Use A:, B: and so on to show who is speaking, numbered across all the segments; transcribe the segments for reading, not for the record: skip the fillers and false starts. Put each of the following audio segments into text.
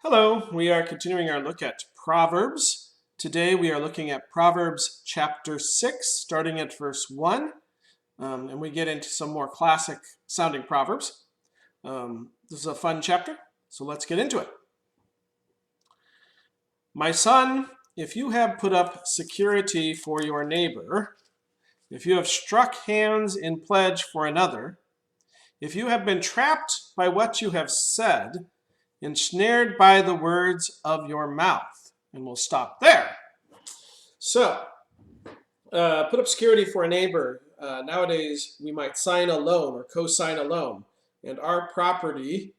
A: Hello, we are continuing our look at Proverbs. Today we are looking at Proverbs chapter 6, starting at verse 1, and we get into some more classic sounding Proverbs. This is a fun chapter, so let's get into it. My son, if you have put up security for your neighbor, if you have struck hands in pledge for another, if you have been trapped by what you have said, ensnared by the words of your mouth. And we'll stop there. So, put up security for a neighbor. Nowadays, we might sign a loan or co-sign a loan. And our property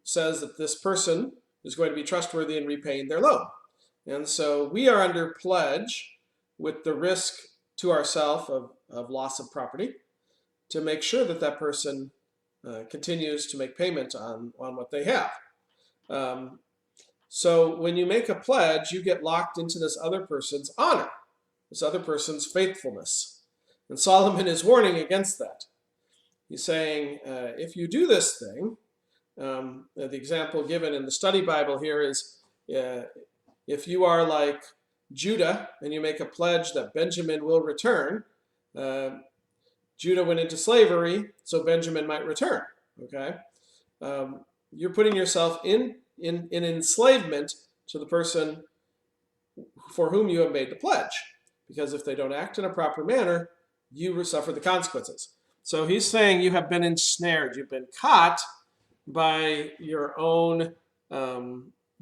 A: says that this person is going to be trustworthy in repaying their loan. And so we are under pledge with the risk to ourselves of loss of property to make sure that that person continues to make payment on what they have. So when you make a pledge, you get locked into this other person's honor, this other person's faithfulness. And Solomon is warning against that. He's saying, if you do this thing, the example given in the study Bible here is, if you are like Judah and you make a pledge that Benjamin will return, Judah went into slavery, so Benjamin might return. Okay, you're putting yourself in enslavement to the person for whom you have made the pledge, because if they don't act in a proper manner, you will suffer the consequences. So he's saying you have been ensnared, you've been caught by your own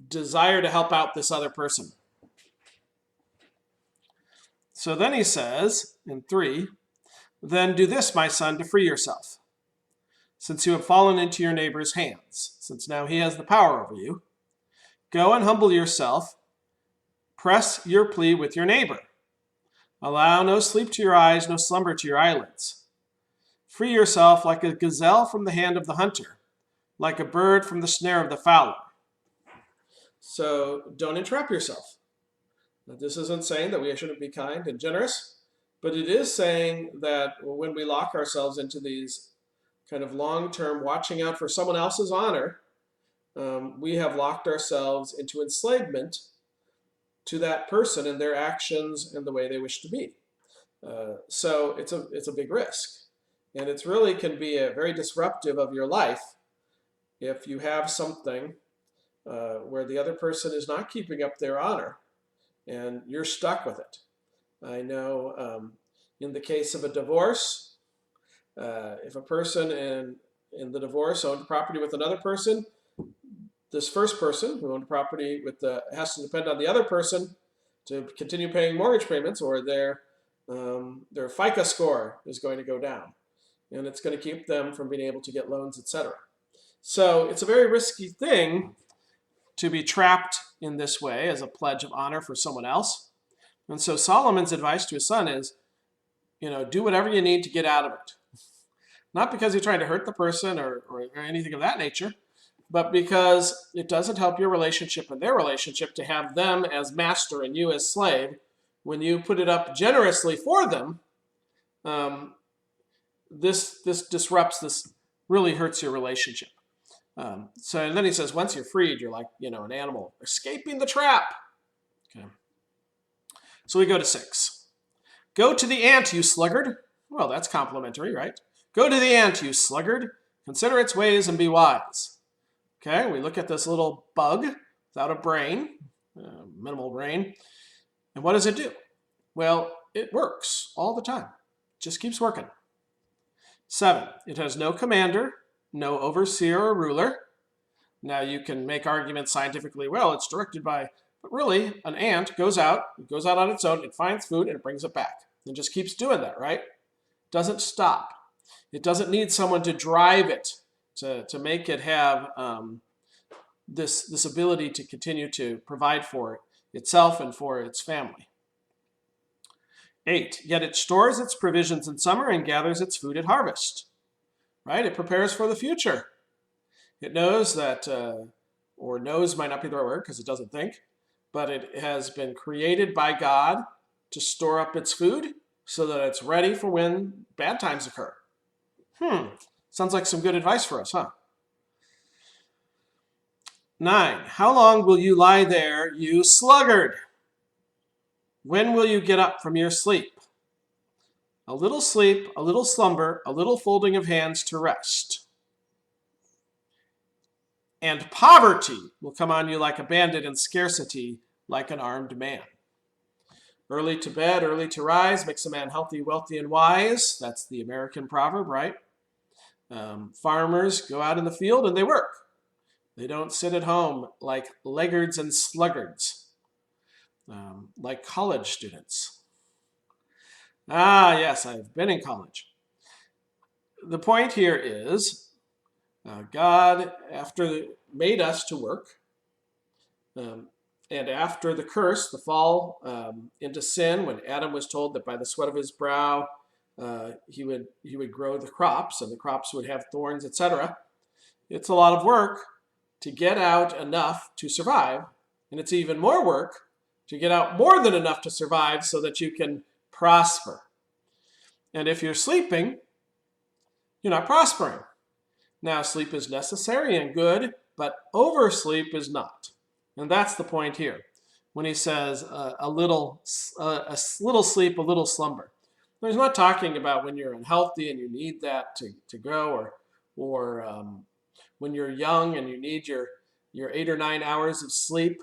A: desire to help out this other person. So then he says in 3, then do this, my son, to free yourself, since you have fallen into your neighbor's hands, since now he has the power over you. Go and humble yourself. Press your plea with your neighbor. Allow no sleep to your eyes, no slumber to your eyelids. Free yourself like a gazelle from the hand of the hunter, like a bird from the snare of the fowler. So don't entrap yourself. Now, this isn't saying that we shouldn't be kind and generous, but it is saying that when we lock ourselves into these kind of long-term watching out for someone else's honor, we have locked ourselves into enslavement to that person and their actions and the way they wish to be. So it's a big risk. And it really can be very disruptive of your life if you have something where the other person is not keeping up their honor and you're stuck with it. I know in the case of a divorce, if a person in the divorce owned property with another person, this first person who owned property has to depend on the other person to continue paying mortgage payments, or their FICO score is going to go down, and it's going to keep them from being able to get loans, etc. So it's a very risky thing to be trapped in this way as a pledge of honor for someone else. And so Solomon's advice to his son is, do whatever you need to get out of it. Not because you're trying to hurt the person or anything of that nature, but because it doesn't help your relationship and their relationship to have them as master and you as slave. When you put it up generously for them, this disrupts, this really hurts your relationship. And then he says, once you're freed, you're like, an animal escaping the trap. Okay. So we go to 6. Go to the ant, you sluggard. Well, that's complimentary, right? Go to the ant, you sluggard. Consider its ways and be wise. Okay, we look at this little bug without a brain, minimal brain. And what does it do? Well, it works all the time. Just keeps working. 7, it has no commander, no overseer or ruler. Now you can make arguments scientifically, well, it's directed by, but really an ant goes out on its own, it finds food and it brings it back. It just keeps doing that, right? Doesn't stop. It doesn't need someone to drive it, to make it have this ability to continue to provide for itself and for its family. 8, yet it stores its provisions in summer and gathers its food at harvest. Right? It prepares for the future. It knows that, or knows might not be the right word because it doesn't think, but it has been created by God to store up its food so that it's ready for when bad times occur. Sounds like some good advice for us, huh? 9. How long will you lie there, you sluggard? When will you get up from your sleep? A little sleep, a little slumber, a little folding of hands to rest. And poverty will come on you like a bandit, and scarcity like an armed man. Early to bed, early to rise makes a man healthy, wealthy, and wise. That's the American proverb, right? Farmers go out in the field and they work. They don't sit at home like laggards and sluggards, like college students. Ah, yes, I've been in college. The point here is God, after made us to work, and after the curse, the fall into sin, when Adam was told that by the sweat of his brow he would grow the crops, and the crops would have thorns, etc. It's a lot of work to get out enough to survive, and it's even more work to get out more than enough to survive so that you can prosper. And if you're sleeping, you're not prospering. Now, sleep is necessary and good, but oversleep is not. And that's the point here when he says a little sleep, a little slumber. Now, he's not talking about when you're unhealthy and you need that to grow, or when you're young and you need your 8 or 9 hours of sleep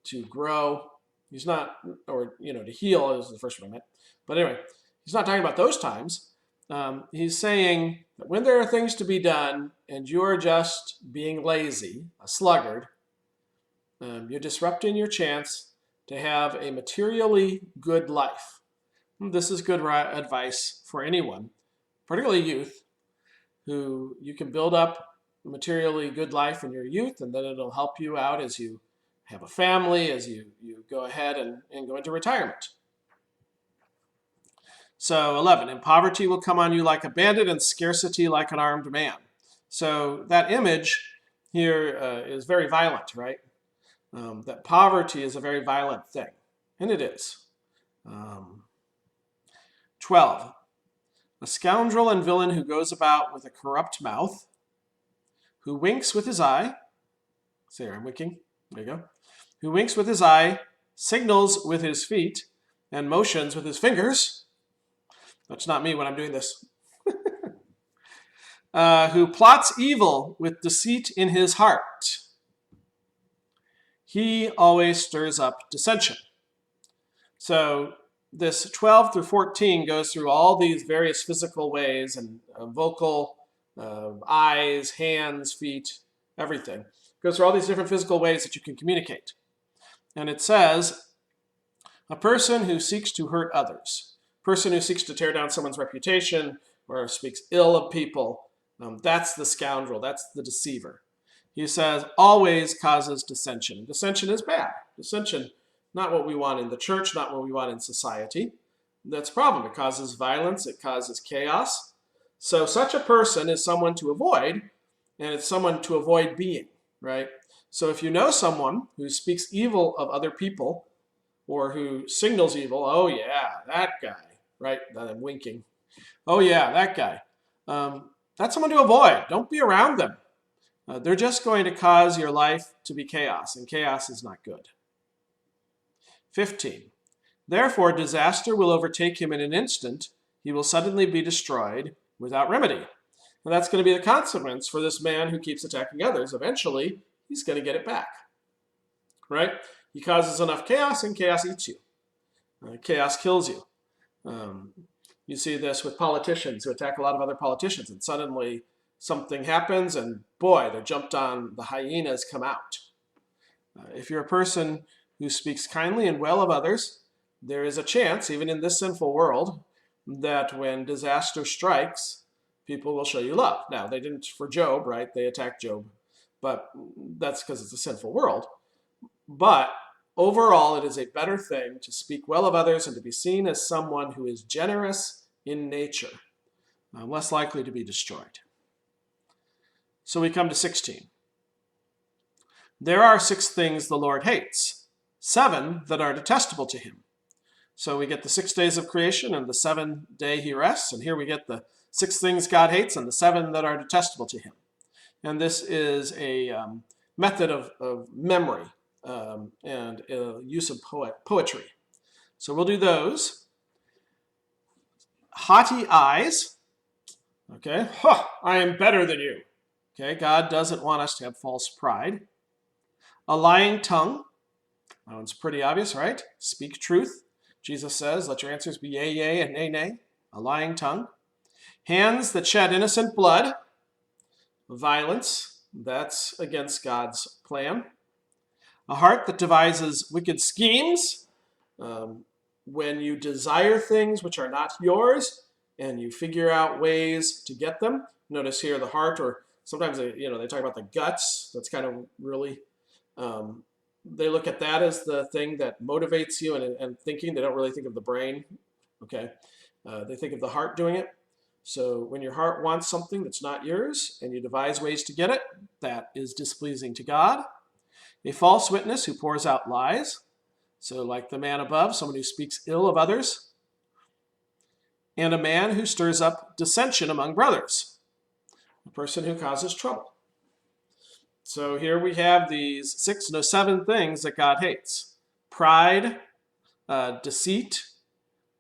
A: to grow. He's not, or to heal is the first one I meant. But anyway, he's not talking about those times. He's saying that when there are things to be done and you're just being lazy, a sluggard, you're disrupting your chance to have a materially good life. This is good advice for anyone, particularly youth, who you can build up a materially good life in your youth, and then it'll help you out as you have a family, as you go ahead and go into retirement. So 11, and poverty will come on you like a bandit, and scarcity like an armed man. So that image here is very violent, right? That poverty is a very violent thing, and it is. 12, a scoundrel and villain who goes about with a corrupt mouth, who winks with his eye. Say, I'm winking. There you go. Who winks with his eye, signals with his feet, and motions with his fingers. That's not me when I'm doing this. Who plots evil with deceit in his heart. He always stirs up dissension. So this 12 through 14 goes through all these various physical ways, and vocal, eyes, hands, feet, everything. Goes through all these different physical ways that you can communicate. And it says, a person who seeks to hurt others, person who seeks to tear down someone's reputation or speaks ill of people, that's the scoundrel, that's the deceiver. He says, always causes dissension. Dissension is bad. Dissension, not what we want in the church, not what we want in society. That's a problem. It causes violence, it causes chaos. So such a person is someone to avoid, and it's someone to avoid being, right? So if you know someone who speaks evil of other people, or who signals evil, oh yeah, that guy, right? I'm winking. Oh yeah, that guy. That's someone to avoid. Don't be around them. They're just going to cause your life to be chaos, and chaos is not good. 15. Therefore, disaster will overtake him in an instant. He will suddenly be destroyed without remedy. And that's going to be the consequence for this man who keeps attacking others. Eventually, he's going to get it back, right? He causes enough chaos, and chaos eats you. Chaos kills you. You see this with politicians who attack a lot of other politicians, and suddenly something happens, and boy, they're jumped on, the hyenas come out. If you're a person who speaks kindly and well of others, there is a chance, even in this sinful world, that when disaster strikes, people will show you love. Now, they didn't for Job, right? They attacked Job, but that's because it's a sinful world. But overall, it is a better thing to speak well of others and to be seen as someone who is generous in nature, less likely to be destroyed. So we come to 16. There are 6 things the Lord hates, 7 that are detestable to him. So we get the 6 days of creation and the 7th day he rests, and here we get the 6 things God hates and the 7 that are detestable to him. And this is a method of memory and use of poetry. So we'll do those. Haughty eyes. Okay, I am better than you. Okay, God doesn't want us to have false pride. A lying tongue. That one's pretty obvious, right? Speak truth. Jesus says, let your answers be yea, yea, and nay, nay. A lying tongue. Hands that shed innocent blood. Violence. That's against God's plan. A heart that devises wicked schemes. When you desire things which are not yours, and you figure out ways to get them. Notice here the heart, or sometimes they talk about the guts. That's kind of really, they look at that as the thing that motivates you and thinking. They don't really think of the brain. Okay, they think of the heart doing it. So when your heart wants something that's not yours and you devise ways to get it, that is displeasing to God. A false witness who pours out lies. So like the man above, someone who speaks ill of others. And a man who stirs up dissension among brothers. A person who causes trouble. So here we have these 7 things that God hates. Pride, deceit,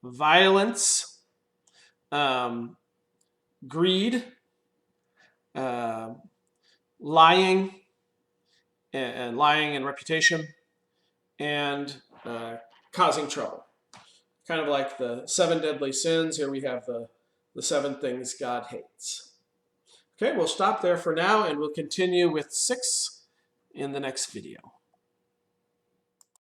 A: violence, greed, lying, and lying in reputation, and causing trouble. Kind of like the 7 deadly sins. Here we have the 7 things God hates. Okay, we'll stop there for now, and we'll continue with 6 in the next video.